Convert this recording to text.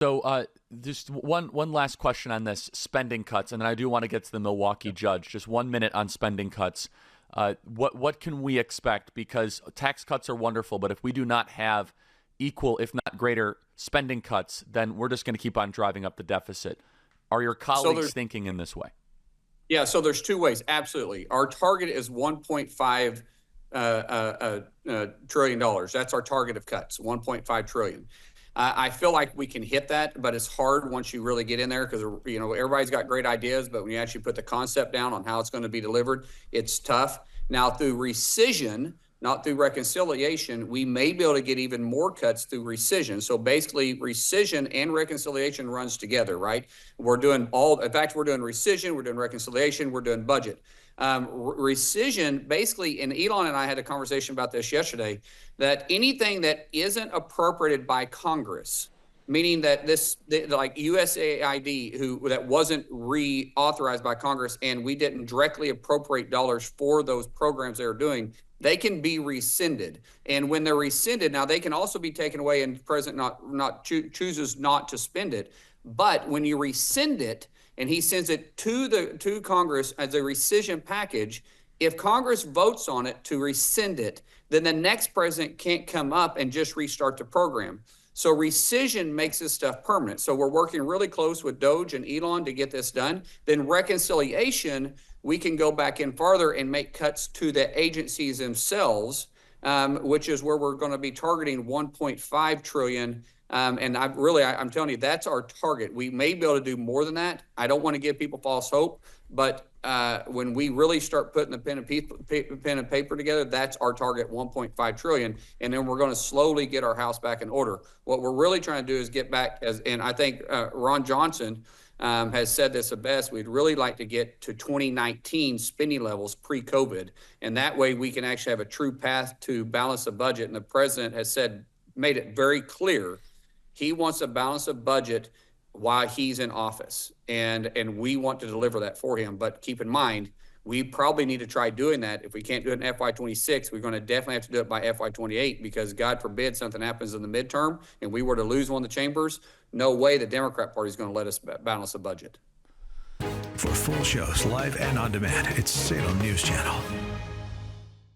So, just one last question on this spending cuts, and then I do want to get to the Milwaukee judge. Just 1 minute on spending cuts. What can we expect? Because tax cuts are wonderful, but if we do not have equal, if not greater, spending cuts, then we're just going to keep on driving up the deficit. Are your colleagues thinking in this way? Yeah, so there's two ways. Absolutely. Our target is $1.5 trillion. That's our target of cuts, $1.5 trillion. I feel like we can hit that, but it's hard once you really get in there because, everybody's got great ideas, but when you actually put the concept down on how it's going to be delivered, it's tough. Now, through rescission, not through reconciliation, we may be able to get even more cuts through rescission. So basically, rescission and reconciliation runs together, right? We're doing in fact, we're doing rescission, we're doing reconciliation, we're doing budget. Rescission, basically, and Elon and I had a conversation about this yesterday, that anything that isn't appropriated by Congress, meaning that like USAID, that wasn't reauthorized by Congress, and we didn't directly appropriate dollars for those programs they were doing, they can be rescinded. And when they're rescinded, now they can also be taken away and the president chooses not to spend it. But when you rescind it, and he sends it to Congress as a rescission package, if Congress votes on it to rescind it, then the next president can't come up and just restart the program. So rescission makes this stuff permanent. So we're working really close with Doge and Elon to get this done. Then reconciliation, we can go back in farther and make cuts to the agencies themselves, which is where we're going to be targeting $1.5 trillion. And I'm telling you, that's our target. We may be able to do more than that. I don't want to give people false hope, but when we really start putting the pen and paper together, that's our target, $1.5 trillion. And then we're going to slowly get our house back in order. What we're really trying to do is get back, and I think Ron Johnson has said this the best, we'd really like to get to 2019 spending levels pre-COVID. And that way we can actually have a true path to balance the budget. And the president has made it very clear he wants a balance of budget while he's in office, and we want to deliver that for him. But keep in mind, we probably need to try doing that. If we can't do it in FY26, we're going to definitely have to do it by FY28, because God forbid something happens in the midterm and we were to lose one of the chambers, no way the Democrat Party is going to let us balance the budget. For full shows, live and on demand, it's Salem News Channel.